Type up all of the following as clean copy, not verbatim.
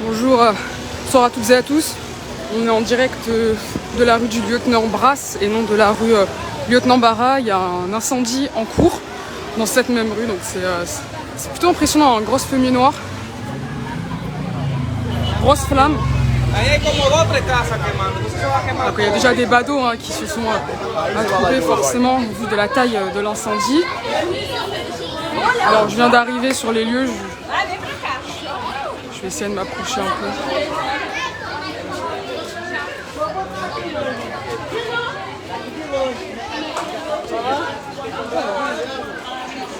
Bonjour, bonsoir à toutes et à tous. On est en direct de la rue du lieutenant Brasse et non de la rue lieutenant Barra. Il y a un incendie en cours dans cette même rue, donc c'est plutôt impressionnant, une grosse fumée noire, grosse flamme. Après, il y a déjà des badauds qui se sont attroupés forcément au vu de la taille de l'incendie. Alors je viens d'arriver sur les lieux, je vais essayer de m'approcher un peu.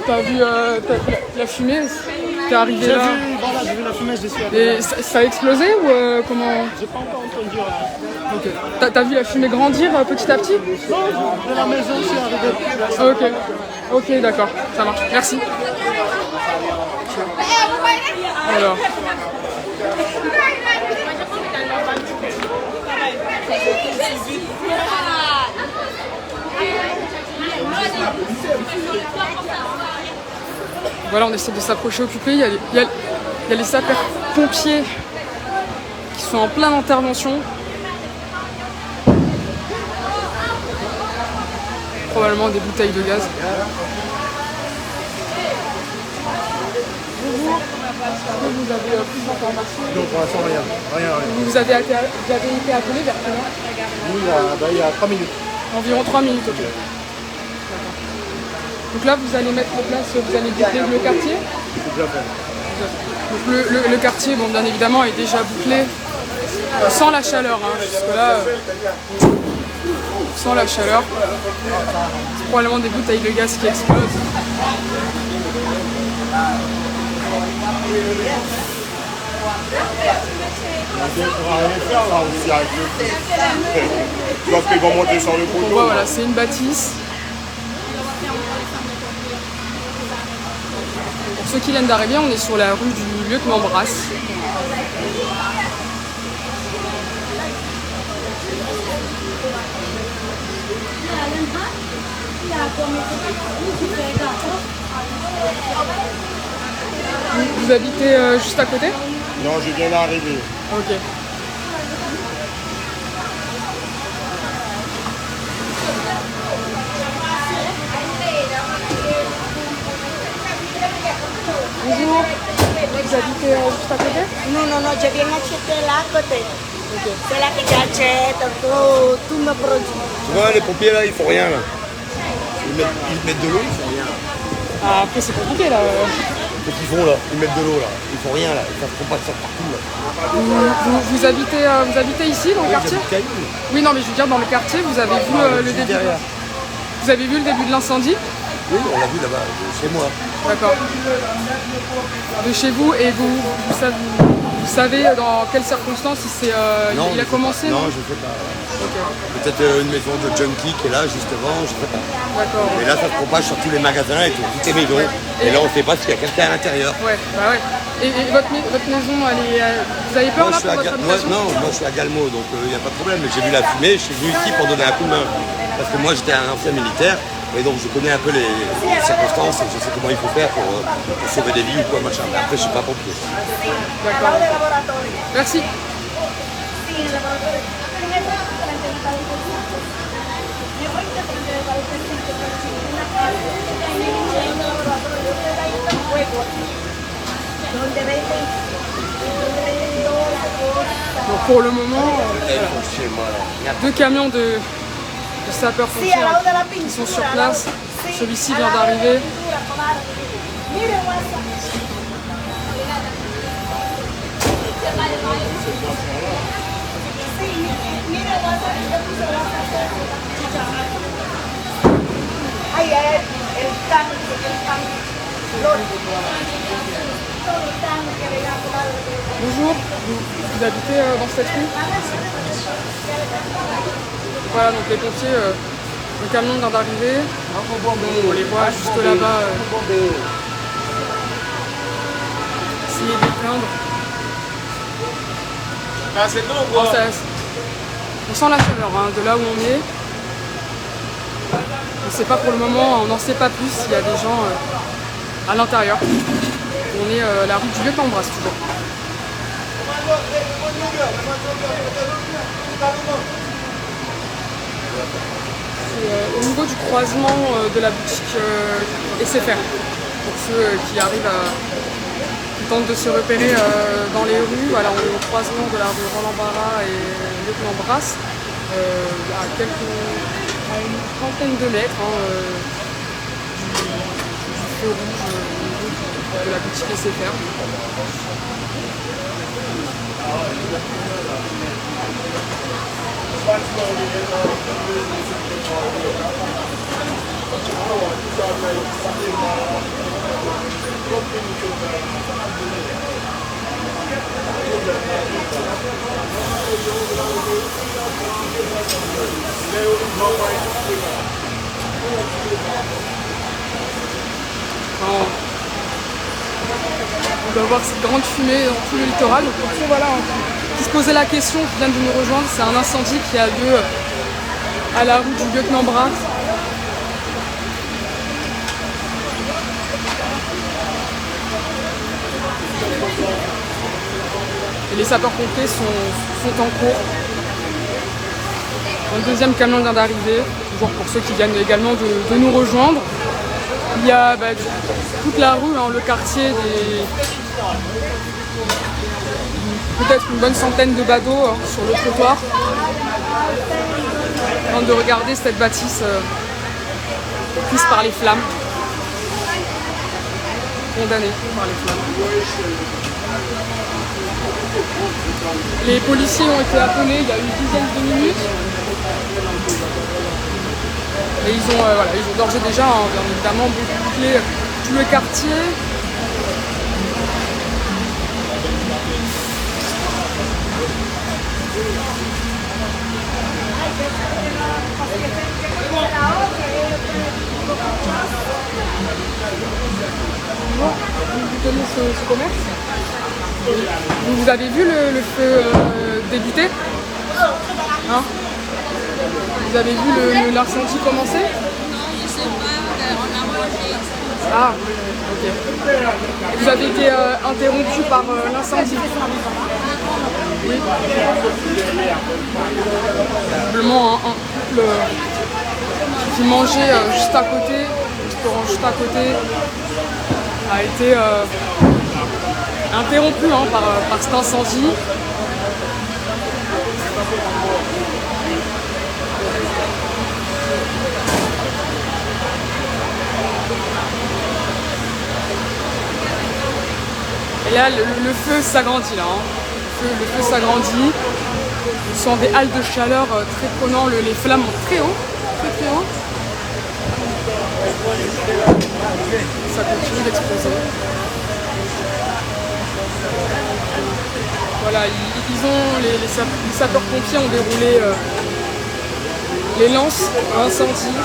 T'as vu la fumée? T'es arrivé là? Voilà, j'ai vu la fumée, je suis Et ça a explosé ou comment? J'ai pas encore entendu. Ok. T'as vu la fumée grandir petit à petit? Non, de la maison, je suis arrivé. Ok. Ok, d'accord, ça marche. Merci. Alors. Voilà, on essaie de s'approcher occupé. Il y a les sapeurs-pompiers qui sont en pleine intervention. Probablement des bouteilles de gaz. Bonjour. Est-ce que vous avez plus d'informations? Non, pour l'instant, rien. Vous avez été appelé vers quelle heure? Nous, il y a 3 minutes. Environ 3 minutes, ok. D'accord. Donc là, vous allez mettre en place, vous allez boucler le quartier. C'est déjà fait. Donc le quartier, bon, bien évidemment, est déjà bouclé sans la chaleur. Jusque-là, sans la chaleur. C'est probablement des bouteilles de gaz qui explosent. On pourra rien faire là aussi avec le feu. Tu vois qu'ils vont monter sur le On poteau. voit, voilà, c'est une bâtisse. Pour ceux qui viennent d'arriver, on est sur la rue du lieutenant Brasse. Vous habitez juste à côté? Non, je viens d'arriver. Ok. Bonjour. Vous habitez juste à côté? Non, je viens acheter là à côté. Ok. C'est là que j'achète tous mes produits. Tu vois, les pompiers là, ils font rien là. Ils mettent de l'eau, ils font rien. Ah, après c'est compliqué là. Qu'est-ce qu'ils font là? Ils mettent de l'eau là. Ils font rien là. Ils font pas de ça partout là. Vous habitez ici dans le quartier? Oui, non, mais je veux dire dans le quartier, vous avez vu le début. Vous avez vu le début de l'incendie? Oui, on l'a vu là-bas, chez moi. D'accord. De chez vous, et vous savez dans quelles circonstances il a commencé? Non, je ne sais pas. Ok. Peut-être une maison de junkie qui est là juste devant, je ne sais pas. D'accord. Et là, ça se propage sur tous les magasins et toutes les maisons. Et là, on ne sait pas s'il y a quelqu'un à l'intérieur. Ouais, bah ouais. Et votre maison, vous avez peur là pour votre habitation? Non, moi je suis à Galmo, donc il n'y a pas de problème. J'ai vu la fumée, je suis venu ici pour donner un coup de main. Parce que moi, j'étais un ancien militaire. Et donc je connais un peu les circonstances et je sais comment il faut faire pour sauver des vies ou quoi, machin. Mais après, je ne suis pas pompier. D'accord. Merci. Donc pour le moment, il y a 2 camions de sapeurs-pompiers qui sont sur place. Celui-ci vient d'arriver. Bonjour, vous habitez dans cette rue? Voilà, donc les pompiers, le camion vient d'arriver. On les voit juste là-bas. Essayer d'éteindre. Bon, on sent la chaleur de là où on est. On ne sait pas pour le moment, on n'en sait pas plus s'il y a des gens à l'intérieur. On est à la rue du lieutenant Brasse toujours. Au niveau du croisement de la boutique SFR, pour ceux qui arrivent qui tentent de se repérer dans les rues. Voilà, on est au croisement de la rue Roland Barra et Lieutenant Brasse, à une trentaine de mètres du feu rouge au niveau de la boutique SFR. On doit voir cette grande fumée dans tout le littoral. Donc, pour ceux voilà, qui se posaient la question, qui viennent de nous rejoindre, c'est un incendie qui a lieu à la rue du Lieutenant Brasse. Et les sapeurs-pompiers sont en cours. Un deuxième camion vient d'arriver, toujours pour ceux qui viennent également de nous rejoindre. Il y a toute la rue, le quartier, peut-être une bonne centaine de badauds sur le trottoir. En train de regarder cette bâtisse prise par les flammes. Condamnée par les flammes. Les policiers ont été appelés il y a une dizaine de minutes. Et ils ont d'ores et déjà, bien évidemment, bouclé tout le quartier. Vous tenez ce commerce? Vous avez vu le feu débuter, hein? Vous avez vu l'incendie commencer? Non, je sais pas, on a mangé. Ah, ok. Vous avez été interrompu par l'incendie? Oui. Simplement un couple qui mangeait juste à côté, le restaurant juste à côté, a été interrompu par cet incendie. Et là, le feu s'agrandit là. Le feu s'agrandit. Ce sont des halles de chaleur très prenantes. Les flammes montent très haut, très haut. Ça continue d'exploser. Voilà, les sapeurs-pompiers ont déroulé les lances à incendie.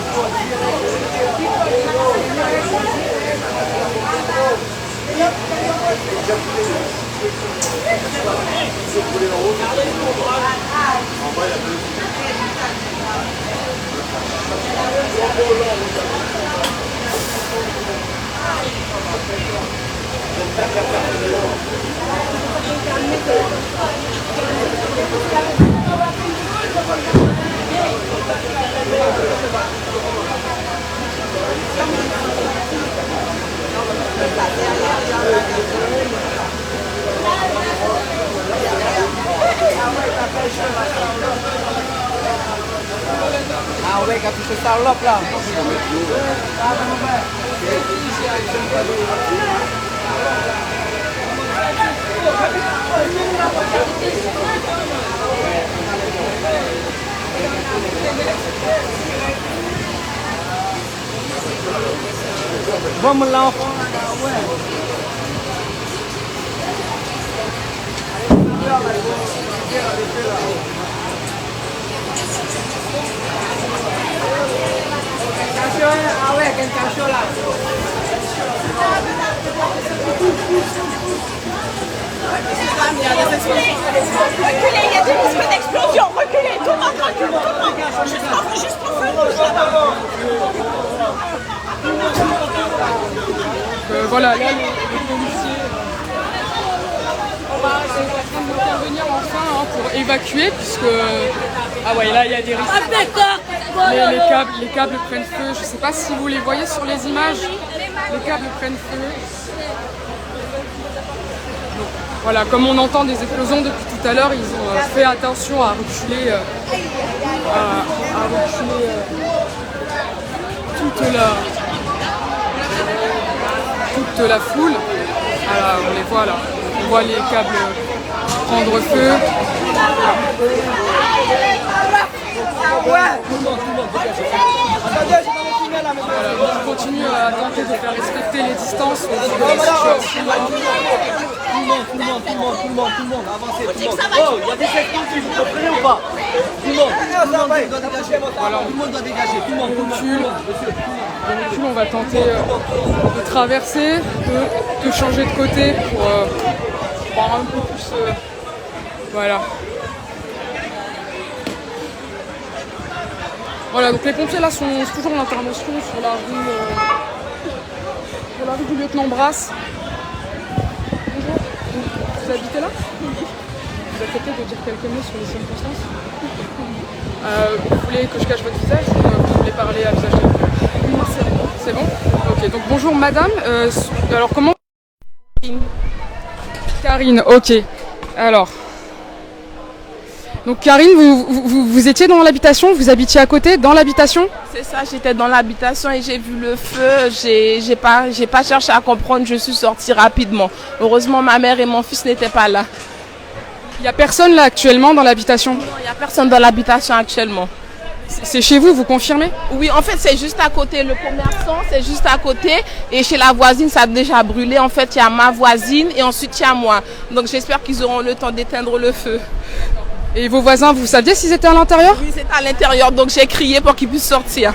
Ah ouais, quand tu fais ça en lope là. Vamos lá. Ah ouais, quel cachot là. Reculez, il y a des risques d'explosion. Reculez, tout le monde recule, tout le monde. Juste pour feu rouge là-bas. Voilà, là, les policiers sont en train de monter enfin hein, pour évacuer puisque ah ouais là il y a des risques. Les câbles prennent feu. Je sais pas si vous les voyez sur les images. Les câbles prennent feu. Donc, voilà, comme on entend des explosions depuis tout à l'heure, ils ont fait attention à reculer, toute la foule. Voilà, on les voit là. On voit les câbles prendre feu. Voilà, on continue à tenter de faire respecter les distances au niveau de la situation. Tout le monde, avancez, tout le monde. Oh, il y a des sections qui vous comprenez ou pas? Tout le monde doit dégager. Voilà, tout le monde doit dégager, tout le monde recule, on va tenter de traverser, de changer de côté pour voir un peu plus. Voilà. Voilà, donc les pompiers là sont toujours en intervention sur la rue du lieutenant Brasse. Bonjour, vous habitez là? Vous acceptez de dire quelques mots sur les circonstances? Vous voulez que je cache votre visage ou vous voulez parler à visage découvert? Non, c'est bon. C'est bon? Ok, donc bonjour madame. Alors comment? Karine, ok. Alors. Donc Karine, vous étiez dans l'habitation, vous habitiez à côté, dans l'habitation? C'est ça, j'étais dans l'habitation et j'ai vu le feu, j'ai pas cherché à comprendre, je suis sortie rapidement. Heureusement, ma mère et mon fils n'étaient pas là. Il n'y a personne là actuellement dans l'habitation? Non, il n'y a personne dans l'habitation actuellement. C'est chez vous, vous confirmez? Oui, en fait, c'est juste à côté, le commerçant, c'est juste à côté. Et chez la voisine, ça a déjà brûlé. En fait, il y a ma voisine et ensuite il y a moi. Donc j'espère qu'ils auront le temps d'éteindre le feu. Et vos voisins, vous saviez s'ils étaient à l'intérieur? Oui, c'était à l'intérieur, donc j'ai crié pour qu'ils puissent sortir.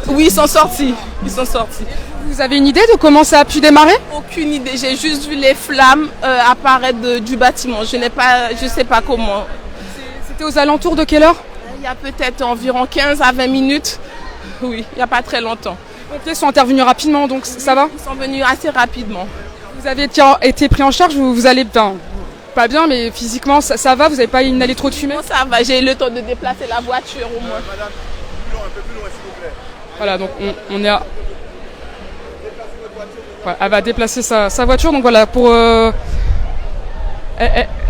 Oui, ils sont sortis. Ils sont sortis. Vous avez une idée de comment ça a pu démarrer? Aucune idée. J'ai juste vu les flammes apparaître du bâtiment. Je ne sais pas comment. C'était aux alentours de quelle heure? Il y a peut-être environ 15 à 20 minutes. Oui, il n'y a pas très longtemps. Les pompiers sont intervenus rapidement, donc ça va? Ils sont venus assez rapidement. Vous avez été pris en charge, vous allez bien? Pas bien, mais physiquement, ça va? Vous n'avez pas inhalé trop de fumée? Non, ça va, j'ai eu le temps de déplacer la voiture au moins. Madame, un peu plus loin, s'il vous plaît. Voilà, donc on est à... Ouais, elle va déplacer sa voiture, donc voilà, pour...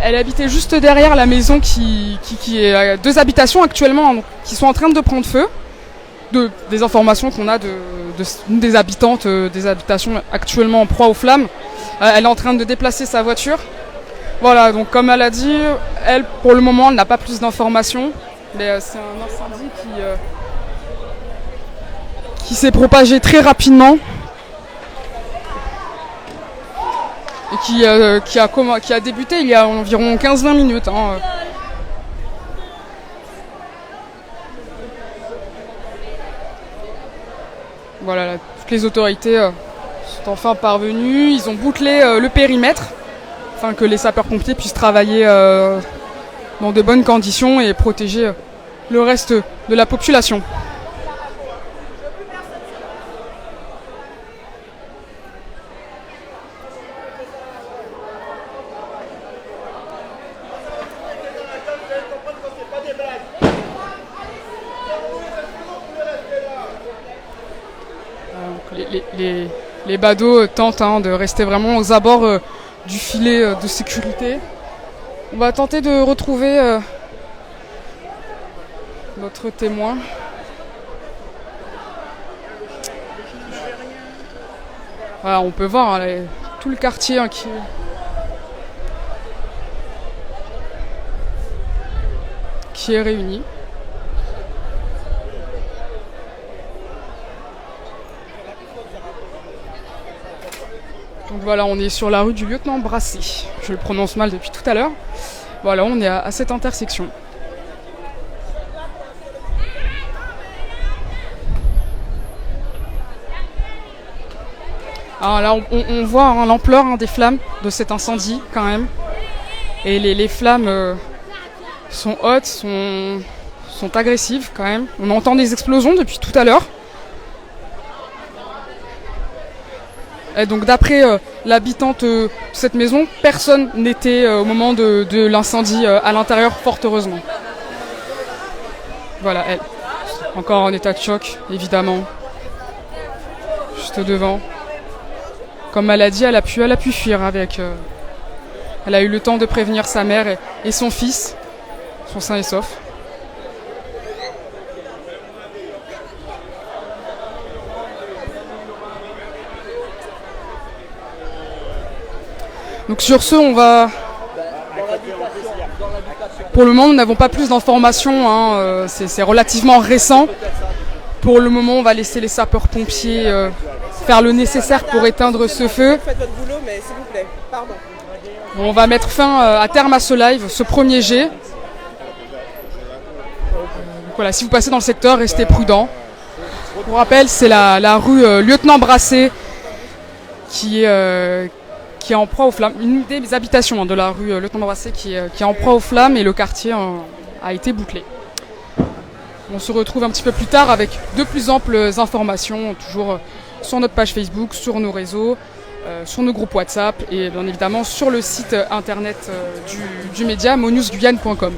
Elle habitait juste derrière la maison qui est deux habitations actuellement, donc, qui sont en train de prendre feu. Des informations qu'on a des habitantes des habitations actuellement en proie aux flammes. Elle est en train de déplacer sa voiture. Voilà, donc comme elle a dit, elle, pour le moment, elle n'a pas plus d'informations. Mais c'est un incendie qui s'est propagé très rapidement. Et qui a débuté il y a environ 15-20 minutes. Hein. Voilà, là, toutes les autorités sont enfin parvenues. Ils ont bouclé le périmètre afin que les sapeurs-pompiers puissent travailler dans de bonnes conditions et protéger le reste de la population. Les badauds tentent de rester vraiment aux abords du filet de sécurité. On va tenter de retrouver notre témoin. Voilà, on peut voir hein, tout le quartier hein, qui est réuni. Donc voilà, on est sur la rue du lieutenant Brassé. Je le prononce mal depuis tout à l'heure. Voilà, on est à cette intersection. Alors là, on voit hein, l'ampleur hein, des flammes de cet incendie quand même. Et les flammes sont hautes, sont agressives quand même. On entend des explosions depuis tout à l'heure. Et donc d'après l'habitante de cette maison, personne n'était au moment de l'incendie à l'intérieur, fort heureusement. Voilà, elle, encore en état de choc, évidemment, juste devant. Comme elle a dit, elle a pu fuir avec... elle a eu le temps de prévenir sa mère et son fils, sont sains et saufs. Donc sur ce, on va... Pour le moment, nous n'avons pas plus d'informations, hein, c'est relativement récent. Pour le moment, on va laisser les sapeurs-pompiers faire le nécessaire pour éteindre ce feu. Faites votre boulot, mais s'il vous plaît, pardon. On va mettre fin à terme à ce live, ce premier jet. Donc voilà, si vous passez dans le secteur, restez prudents. Pour rappel, c'est la rue Lieutenant Brassé qui est en proie aux flammes. Une des habitations de la rue Lieutenant Brassé qui est en proie aux flammes et le quartier a été bouclé. On se retrouve un petit peu plus tard avec de plus amples informations, toujours sur notre page Facebook, sur nos réseaux, sur nos groupes WhatsApp et bien évidemment sur le site internet du média monewsguyane.com.